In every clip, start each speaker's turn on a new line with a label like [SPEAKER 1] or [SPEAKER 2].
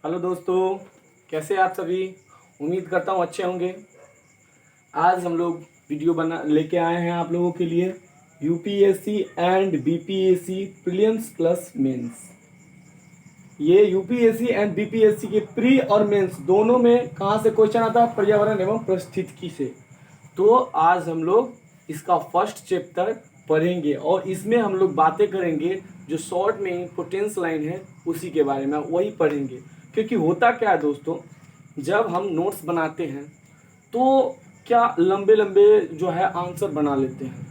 [SPEAKER 1] Hello दोस्तों, कैसे हैं आप सभी। उम्मीद करता हूँ अच्छे होंगे। आज हम लोग वीडियो बना लेके आए हैं आप लोगों के लिए UPSC and BPSC prelims plus mains. ये यूपीएससी एंड बीपीएससी के प्री और मेंस दोनों में कहाँ से क्वेश्चन आता है, पर्यावरण एवं पारिस्थितिकी से। तो आज हम लोग इसका फर्स्ट चैप्टर पढ़ेंगे और इसमें हम लोग बातें करेंगे जो शॉर्ट में इम्पोर्टेंस लाइन है उसी के बारे में वही पढ़ेंगे। क्योंकि होता क्या है दोस्तों, जब हम नोट्स बनाते हैं तो क्या लंबे लंबे जो है आंसर बना लेते हैं,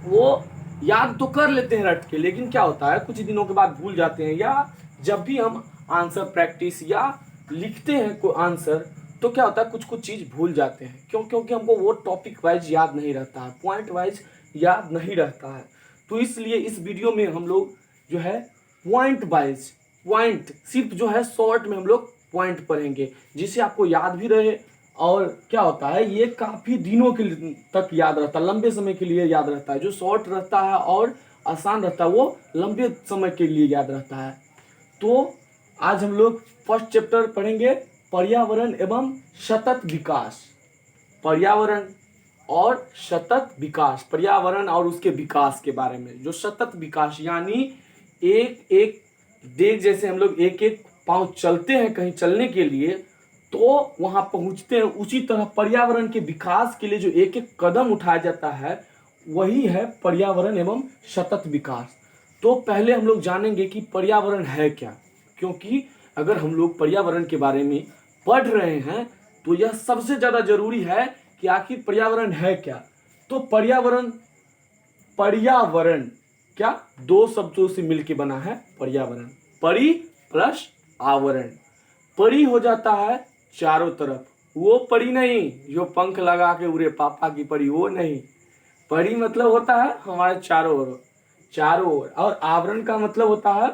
[SPEAKER 1] वो याद तो कर लेते हैं रट के, लेकिन क्या होता है कुछ दिनों के बाद भूल जाते हैं। या जब भी हम आंसर प्रैक्टिस या लिखते हैं कोई आंसर तो क्या होता है कुछ कुछ चीज़ भूल जाते हैं। क्यों? क्योंकि हमको वो टॉपिक वाइज याद नहीं रहता है, पॉइंट वाइज याद नहीं रहता है। तो इसलिए इस वीडियो में हम लोग जो है पॉइंट वाइज पॉइंट सिर्फ जो है शॉर्ट में हम लोग पॉइंट पढ़ेंगे जिससे आपको याद भी रहे। और क्या होता है ये काफ़ी दिनों के तक याद रहता है, लंबे समय के लिए याद रहता है। जो शॉर्ट रहता है और आसान रहता है वो लंबे समय के लिए याद रहता है। तो आज हम लोग फर्स्ट चैप्टर पढ़ेंगे पर्यावरण एवं सतत विकास। पर्यावरण और सतत विकास, पर्यावरण और उसके विकास के बारे में। जो सतत विकास यानी एक एक देख, जैसे हम लोग एक एक पाँव चलते हैं कहीं चलने के लिए तो वहां पहुंचते हैं, उसी तरह पर्यावरण के विकास के लिए जो एक एक कदम उठाया जाता है वही है पर्यावरण एवं सतत विकास। तो पहले हम लोग जानेंगे कि पर्यावरण है क्या। क्योंकि अगर हम लोग पर्यावरण के बारे में पढ़ रहे हैं तो यह सबसे ज्यादा जरूरी है कि आखिर पर्यावरण है क्या। तो पर्यावरण पर्यावरण क्या दो शब्दों से मिलकर बना है पर्यावरण। परि प्लस आवरण। परि हो जाता है चारों तरफ, वो परी नहीं जो पंख लगा के उड़े पापा की परी, वो नहीं। परी मतलब होता है हमारे चारों ओर, चारों ओर। और आवरण का मतलब होता है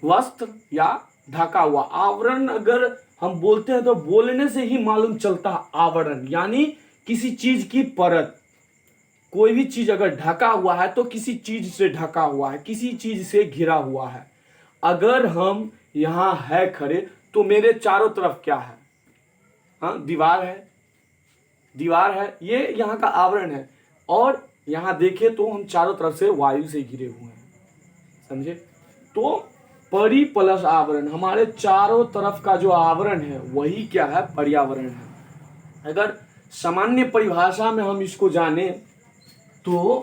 [SPEAKER 1] वस्त्र या ढका हुआ। आवरण अगर हम बोलते हैं तो बोलने से ही मालूम चलता है आवरण यानी किसी चीज की परत। कोई भी चीज अगर ढका हुआ है तो किसी चीज से ढका हुआ है, किसी चीज से घिरा हुआ है। अगर हम यहाँ है खड़े तो मेरे चारों तरफ क्या है, हाँ दीवार है, दीवार है, ये यहाँ का आवरण है। और यहाँ देखे तो हम चारों तरफ से वायु से घिरे हुए हैं, समझे। तो परि प्लस आवरण, हमारे चारों तरफ का जो आवरण है वही क्या है, पर्यावरण है। अगर सामान्य परिभाषा में हम इसको जाने तो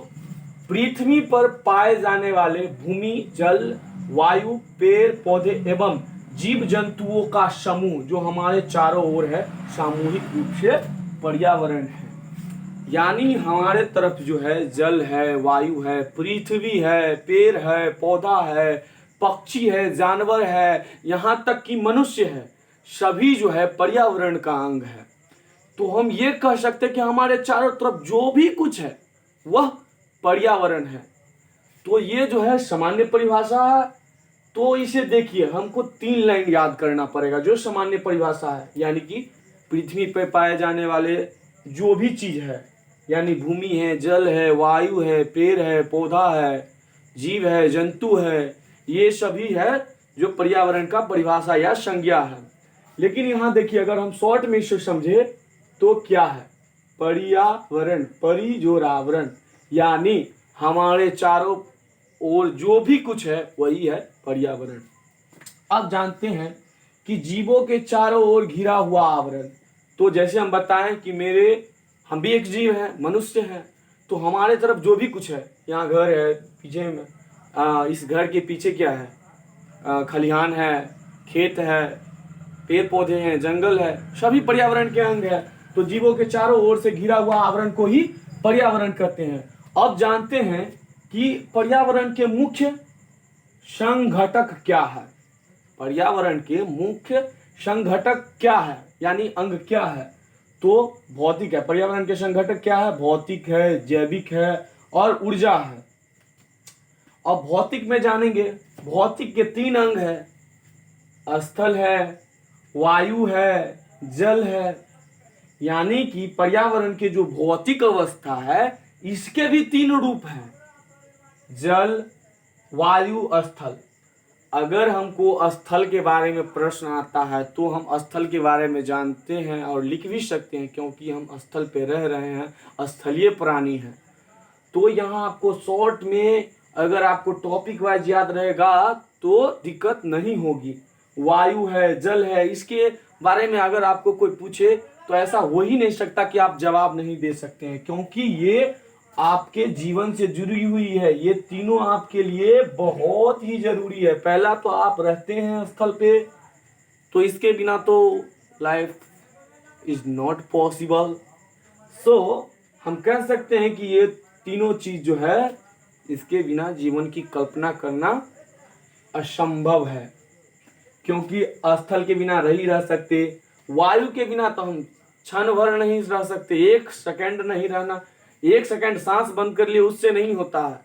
[SPEAKER 1] पृथ्वी पर पाए जाने वाले भूमि, जल, वायु, पेड़ पौधे एवं जीव जंतुओं का समूह जो हमारे चारों ओर है सामूहिक रूप से पर्यावरण है। यानी हमारे तरफ जो है जल है, वायु है, पृथ्वी है, पेड़ है, पौधा है, पक्षी है, जानवर है, यहाँ तक कि मनुष्य है, सभी जो है पर्यावरण का अंग है। तो हम ये कह सकते हैं कि हमारे चारों तरफ जो भी कुछ है वह पर्यावरण है। तो ये जो है सामान्य परिभाषा है। तो इसे देखिए हमको 3 लाइन याद करना पड़ेगा जो सामान्य परिभाषा है। यानी कि पृथ्वी पर पाए जाने वाले जो भी चीज है, यानी भूमि है, जल है, वायु है, पेड़ है, पौधा है, जीव है, जंतु है, ये सभी है जो पर्यावरण का परिभाषा या संज्ञा है। लेकिन यहाँ देखिए अगर हम शॉर्ट में इसे समझे तो क्या है, पर्यावरण, परि जो आवरण, यानी हमारे चारों ओर जो भी कुछ है वही है पर्यावरण। अब जानते हैं कि जीवों के चारों ओर घिरा हुआ आवरण। तो जैसे हम बताएं कि हम भी एक जीव हैं, मनुष्य हैं। तो हमारे तरफ जो भी कुछ है, यहाँ घर है पीछे में, इस घर के पीछे क्या है, खलिहान है, खेत है, पेड़ पौधे हैं, जंगल है, सभी पर्यावरण के अंग है। तो जीवों के चारों ओर से घिरा हुआ आवरण को ही पर्यावरण कहते हैं। अब जानते हैं कि पर्यावरण के मुख्य संघटक क्या है। पर्यावरण के मुख्य संघटक क्या है यानी अंग क्या है, तो भौतिक है। पर्यावरण के संघटक क्या है, भौतिक है, जैविक है और ऊर्जा है। अब भौतिक में जानेंगे, भौतिक के 3 अंग है, स्थल है, वायु है, जल है। यानी कि पर्यावरण के जो भौतिक अवस्था है इसके भी 3 रूप हैं, जल, वायु, स्थल। अगर हमको स्थल के बारे में प्रश्न आता है तो हम स्थल के बारे में जानते हैं और लिख भी सकते हैं, क्योंकि हम स्थल पे रह रहे हैं, स्थलीय प्राणी हैं। तो यहाँ आपको शॉर्ट में अगर आपको टॉपिक वाइज याद रहेगा तो दिक्कत नहीं होगी। वायु है, जल है, इसके बारे में अगर आपको कोई पूछे तो ऐसा हो ही नहीं सकता कि आप जवाब नहीं दे सकते हैं, क्योंकि ये आपके जीवन से जुड़ी हुई है। ये तीनों आपके लिए बहुत ही जरूरी है। पहला तो आप रहते हैं स्थल पे, तो इसके बिना तो लाइफ इज नॉट पॉसिबल। सो हम कह सकते हैं कि ये तीनों चीज जो है, इसके बिना जीवन की कल्पना करना असंभव है, क्योंकि स्थल के बिना रह ही रह सकते, वायु के बिना तो हम क्षण भर नहीं रह सकते, एक सेकंड नहीं रहना, एक सेकंड सांस बंद कर लिए उससे नहीं होता है।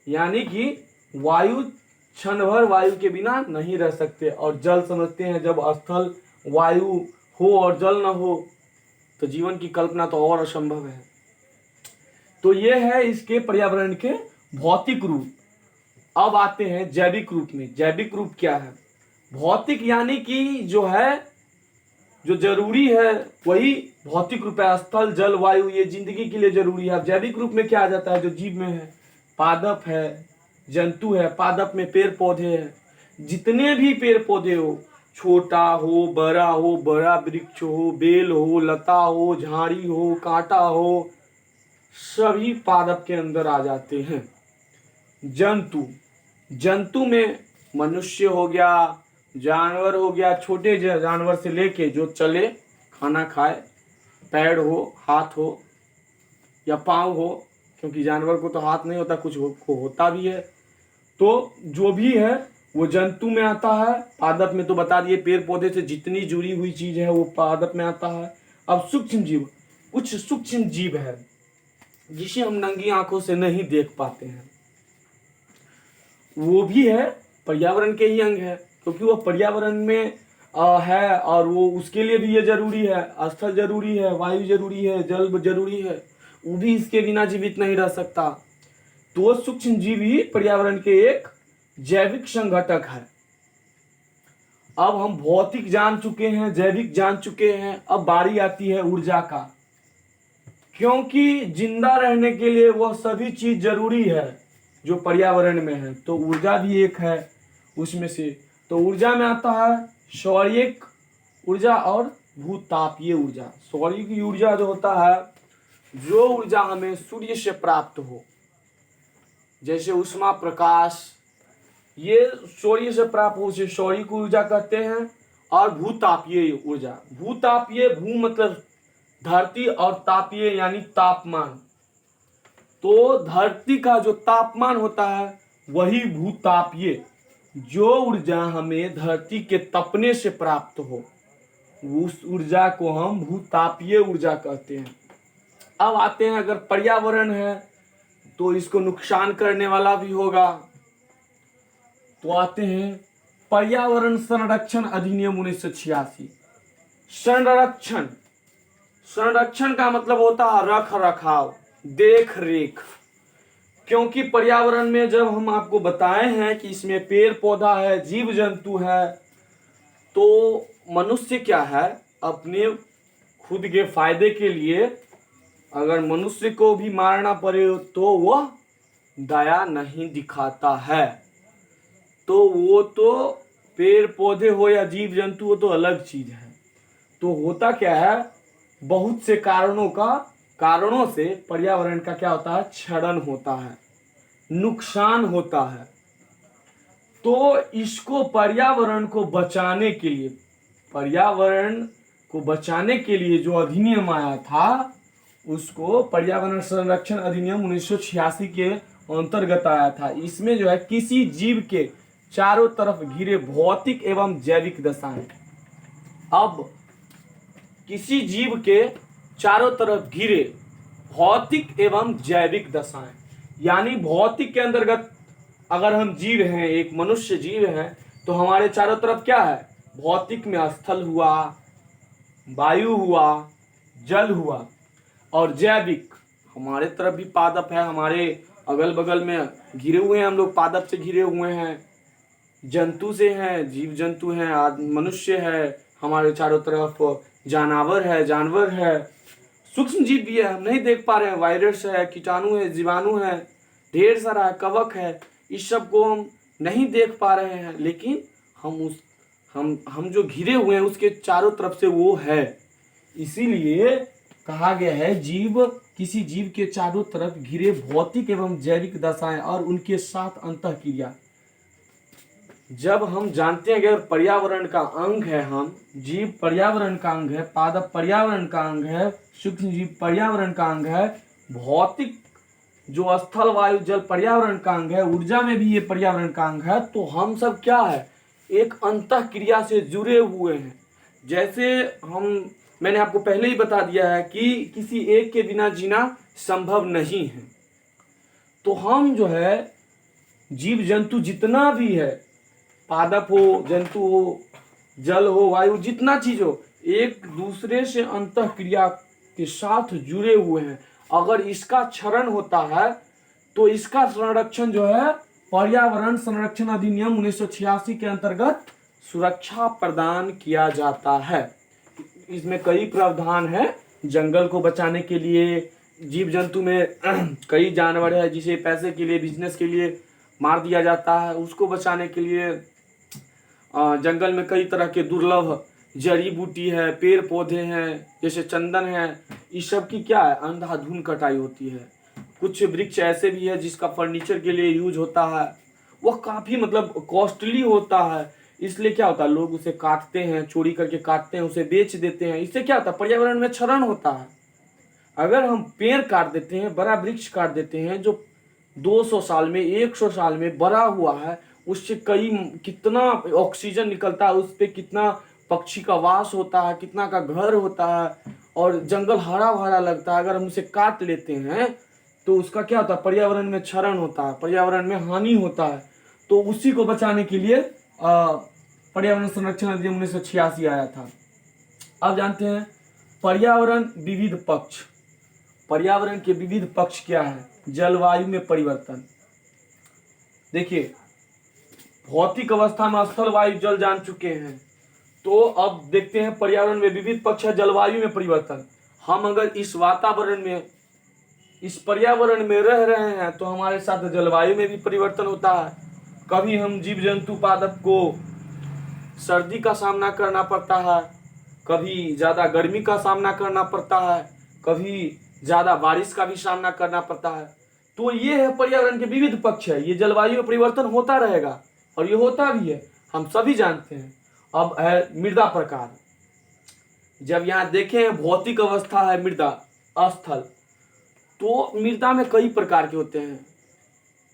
[SPEAKER 1] यानी कि वायु क्षण भर वायु के बिना नहीं रह सकते। और जल समझते हैं, जब स्थल वायु हो और जल न हो तो जीवन की कल्पना तो और असंभव है। तो ये है इसके पर्यावरण के भौतिक रूप। अब आते हैं जैविक रूप में। जैविक रूप क्या है? भौतिक यानी कि जो है, जो जरूरी है वही भौतिक रूप है। स्थल, जल, वायु ये जिंदगी के लिए जरूरी है। अब जैविक रूप में क्या आ जाता है? जो जीव में है, पादप है, जंतु है, पादप में पेड़ पौधे हैं। जितने भी पेड़ पौधे हो, छोटा हो, बड़ा वृक्ष हो, बेल हो, लता हो, झाड़ी हो, कांटा हो, सभी पादप के अंदर आ जाते हैं। जंतु, जंतु में मनुष्य हो गया, जानवर हो गया, छोटे जानवर से लेके जो चले, खाना खाए, पैर हो, हाथ हो या पाँव हो, क्योंकि जानवर को तो हाथ नहीं होता, कुछ को होता भी है। तो जो भी है वो जंतु में आता है। पादप में तो बता दिए, पेड़ पौधे से जितनी जुड़ी हुई चीज है वो पादप में आता है। अब सूक्ष्म जीव, कुछ सूक्ष्म जीव है जिसे हम नंगी आंखों से नहीं देख पाते हैं, वो भी है पर्यावरण के ही अंग है, क्योंकि वो पर्यावरण में है और वो उसके लिए भी ये जरूरी है। स्थल जरूरी है, वायु जरूरी है, जल जरूरी है, वो भी इसके बिना जीवित नहीं रह सकता। तो सूक्ष्म जीव ही पर्यावरण के एक जैविक संघटक है। अब हम भौतिक जान चुके हैं, जैविक जान चुके हैं, अब बारी आती है ऊर्जा का। क्योंकि जिंदा रहने के लिए वह सभी चीज जरूरी है जो पर्यावरण में है, तो ऊर्जा भी एक है उसमें से। तो ऊर्जा में आता है सौरिक ऊर्जा और भूतापीय ऊर्जा। सौरिक ऊर्जा जो होता है, जो ऊर्जा हमें सूर्य से प्राप्त हो, जैसे उष्मा प्रकाश, ये सूर्य से प्राप्त हो, उसे सौरिक ऊर्जा कहते हैं। और भूतापीय ऊर्जा, भूतापीय, भू मतलब धरती और तापीय यानी तापमान। तो धरती का जो तापमान होता है वही भूतापीय, जो ऊर्जा हमें धरती के तपने से प्राप्त हो, उस ऊर्जा को हम भूतापीय ऊर्जा कहते हैं। अब आते हैं, अगर पर्यावरण है तो इसको नुकसान करने वाला भी होगा। तो आते हैं पर्यावरण संरक्षण अधिनियम 1986। संरक्षण, संरक्षण का मतलब होता है रख रखाव, देख रेख। क्योंकि पर्यावरण में जब हम आपको बताए हैं कि इसमें पेड़ पौधा है, जीव जंतु है, तो मनुष्य क्या है, अपने खुद के फायदे के लिए अगर मनुष्य को भी मारना पड़े तो वह दया नहीं दिखाता है। तो वो तो पेड़ पौधे हो या जीव जंतु हो तो अलग चीज है। तो होता क्या है, बहुत से कारणों से पर्यावरण का क्या होता है, क्षरण होता है, नुकसान होता है। तो इसको पर्यावरण को बचाने के लिए जो अधिनियम आया था, उसको पर्यावरण संरक्षण अधिनियम 1986 के अंतर्गत आया था। इसमें जो है किसी जीव के चारों तरफ घिरे भौतिक एवं जैविक दशाएं। अब किसी जीव के चारों तरफ घिरे भौतिक एवं जैविक दशाएं, यानी भौतिक के अंतर्गत अगर हम जीव हैं, एक मनुष्य जीव हैं, तो हमारे चारों तरफ क्या है, भौतिक में स्थल हुआ, वायु हुआ, जल हुआ। और जैविक, हमारे तरफ भी पादप है, हमारे अगल बगल में घिरे हुए हैं हम लोग, पादप से घिरे हुए हैं। जंतु से हैं, जीव जंतु हैं, मनुष्य है, हमारे चारों तरफ जानवर है, सूक्ष्म जीव भी है, हम नहीं देख पा रहे हैं, वायरस है, कीटाणु है, जीवाणु है, ढेर सारा है, कवक है, इस सब को हम नहीं देख पा रहे हैं, लेकिन हम जो घिरे हुए हैं उसके चारों तरफ से वो है। इसीलिए कहा गया है जीव, किसी जीव के चारों तरफ घिरे भौतिक एवं जैविक दशाएं और उनके साथ अंतःक्रिया। जब हम जानते हैं कि अगर पर्यावरण का अंग है, हम जीव पर्यावरण का अंग है, पादप पर्यावरण का अंग है, सूक्ष्म जीव पर्यावरण का अंग है, भौतिक जो स्थल वायु जल पर्यावरण का अंग है, ऊर्जा में भी ये पर्यावरण का अंग है, तो हम सब क्या है, एक अंतःक्रिया से जुड़े हुए हैं। जैसे मैंने आपको पहले ही बता दिया है कि किसी एक के बिना जीना संभव नहीं है। तो हम जो है जीव जंतु जितना भी है, पादप हो, जंतु हो, जल हो, वायु, जितना चीज हो, एक दूसरे से अंतःक्रिया के साथ जुड़े हुए हैं। अगर इसका क्षरण होता है तो इसका संरक्षण जो है पर्यावरण संरक्षण अधिनियम 1986 के अंतर्गत सुरक्षा प्रदान किया जाता है। इसमें कई प्रावधान है जंगल को बचाने के लिए। जीव जंतु में कई जानवर है जिसे पैसे के लिए, बिजनेस के लिए मार दिया जाता है, उसको बचाने के लिए जंगल में कई तरह के दुर्लभ जड़ी बूटी है, पेड़ पौधे हैं, जैसे चंदन है, इस सब की क्या है, अंधाधुंध कटाई होती है। कुछ वृक्ष ऐसे भी है जिसका फर्नीचर के लिए यूज होता है, वह काफी मतलब कॉस्टली होता है, इसलिए क्या होता है, लोग उसे काटते हैं, चोरी करके काटते हैं, उसे बेच देते हैं। इससे क्या होता है, पर्यावरण में क्षरण होता है। अगर हम पेड़ काट देते हैं, बड़ा वृक्ष काट देते हैं जो 200 साल में, 100 साल में बड़ा हुआ है, उससे कितना ऑक्सीजन निकलता है, उस पर कितना पक्षी का वास होता है, कितना का घर होता है, और जंगल हरा भरा लगता है। अगर हम उसे काट लेते हैं तो उसका क्या होता है, पर्यावरण में क्षरण होता है, पर्यावरण में हानि होता है। तो उसी को बचाने के लिए पर्यावरण संरक्षण अधिनियम 1986 आया था। अब जानते हैं पर्यावरण विविध पक्ष। पर्यावरण के विविध पक्ष क्या है, जलवायु में परिवर्तन। देखिए, भौतिक अवस्था में स्थल वायु जल जान चुके हैं, तो अब देखते हैं पर्यावरण में विविध पक्ष है, जलवायु में परिवर्तन। हम अगर इस वातावरण में, इस पर्यावरण में रह रहे हैं तो हमारे साथ जलवायु में भी परिवर्तन होता है। कभी हम जीव जंतु पादप को सर्दी का सामना करना पड़ता है, कभी ज्यादा गर्मी का सामना करना पड़ता है, कभी ज्यादा बारिश का भी सामना करना पड़ता है। तो ये है पर्यावरण के विविध पक्ष है। ये जलवायु में परिवर्तन होता रहेगा और ये होता भी है, हम सभी जानते हैं। अब है मृदा प्रकार। जब यहाँ देखें भौतिक अवस्था है मृदा स्थल, तो मृदा में कई प्रकार के होते हैं।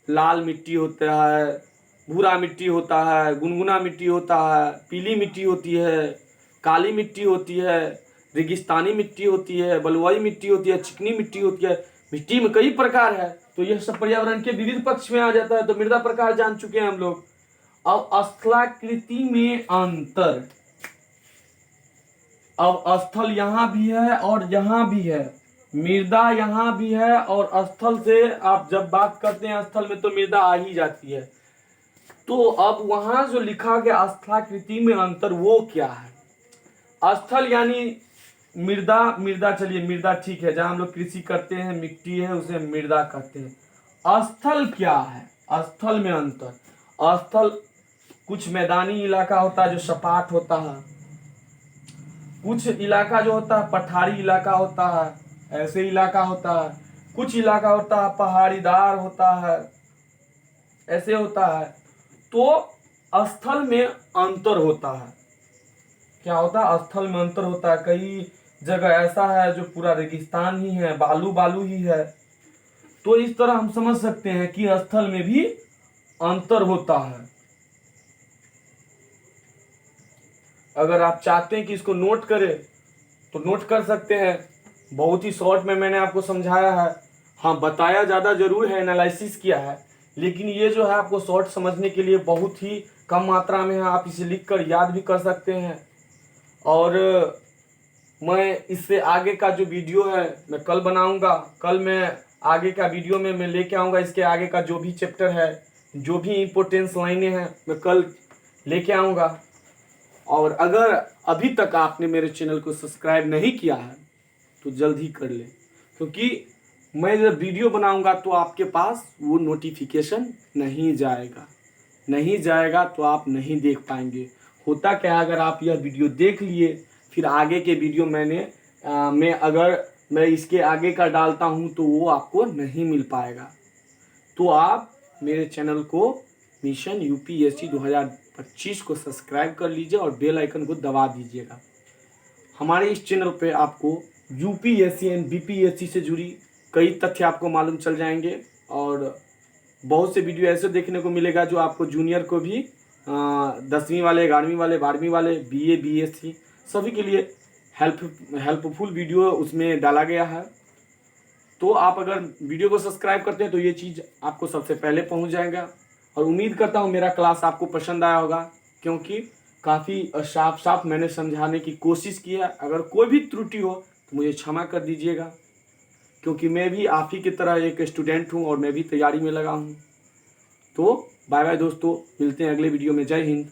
[SPEAKER 1] लाल मिट्टी होता है, भूरा मिट्टी होता है, गुनगुना मिट्टी होता है, पीली मिट्टी होती है, काली मिट्टी होती है, रेगिस्तानी मिट्टी होती है, बलुआई मिट्टी होती है, चिकनी मिट्टी होती है। मिट्टी में कई प्रकार है, तो यह सब पर्यावरण के विविध पक्ष में आ जाता है। तो मृदा प्रकार जान चुके हैं हम लोग। अब स्थलाकृति में अंतर। अब स्थल यहां भी है और यहां भी है, मृदा यहां भी है, और स्थल से आप जब बात करते हैं स्थल में तो मृदा आ ही जाती है। तो अब वहां जो लिखा गया स्थलाकृति में अंतर, वो क्या है? स्थल यानी मृदा चलिए मृदा ठीक है, जहां हम लोग कृषि करते हैं, मिट्टी है, उसे मृदा कहते हैं। स्थल क्या है? स्थल में अंतर। स्थल कुछ मैदानी इलाका होता है जो सपाट होता है, कुछ इलाका जो होता है पठारी इलाका होता है, ऐसे इलाका होता है, कुछ इलाका होता है पहाड़ीदार होता है, ऐसे होता है। तो स्थल में अंतर होता है। क्या होता है? स्थल में अंतर होता है। कई जगह ऐसा है जो पूरा रेगिस्तान ही है, बालू बालू ही है। तो इस तरह हम समझ सकते हैं कि स्थल में भी अंतर होता है। अगर आप चाहते हैं कि इसको नोट करें तो नोट कर सकते हैं। बहुत ही शॉर्ट में मैंने आपको समझाया है। हाँ, बताया ज़्यादा जरूर है, एनालिसिस किया है, लेकिन ये जो है आपको शॉर्ट समझने के लिए बहुत ही कम मात्रा में है। आप इसे लिखकर याद भी कर सकते हैं। और मैं इससे आगे का जो वीडियो है मैं कल बनाऊंगा। कल मैं आगे का वीडियो में मैं लेके आऊँगा इसके आगे का जो भी चैप्टर है, जो भी इम्पोर्टेंस लाइनें हैं मैं कल लेके आऊँगा। और अगर अभी तक आपने मेरे चैनल को सब्सक्राइब नहीं किया है तो जल्द ही कर लें, क्योंकि मैं जब वीडियो बनाऊंगा तो आपके पास वो नोटिफिकेशन नहीं जाएगा तो आप नहीं देख पाएंगे। होता क्या है, अगर आप यह वीडियो देख लिए फिर आगे के वीडियो मैं इसके आगे का डालता हूँ तो वो आपको नहीं मिल पाएगा। तो आप मेरे चैनल को मिशन यूपीएससी 2025 को सब्सक्राइब कर लीजिए और बेल आइकन को दबा दीजिएगा। हमारे इस चैनल पे आपको यूपीएससी एंड बीपीएससी से जुड़ी कई तथ्य आपको मालूम चल जाएंगे और बहुत से वीडियो ऐसे देखने को मिलेगा जो आपको जूनियर को भी 10वीं वाले, 11वीं वाले, 12वीं वाले, बीए, बीएससी सभी के लिए हेल्पफुल वीडियो उसमें डाला गया है। तो आप अगर वीडियो को सब्सक्राइब करते हैं तो ये चीज़ आपको सबसे पहले पहुंच जाएगा। और उम्मीद करता हूं मेरा क्लास आपको पसंद आया होगा, क्योंकि काफ़ी साफ मैंने समझाने की कोशिश की है। अगर कोई भी त्रुटि हो तो मुझे क्षमा कर दीजिएगा, क्योंकि मैं भी आप ही की तरह एक स्टूडेंट हूं और मैं भी तैयारी में लगा हूं। तो बाय बाय दोस्तों, मिलते हैं अगले वीडियो में। जय हिंद।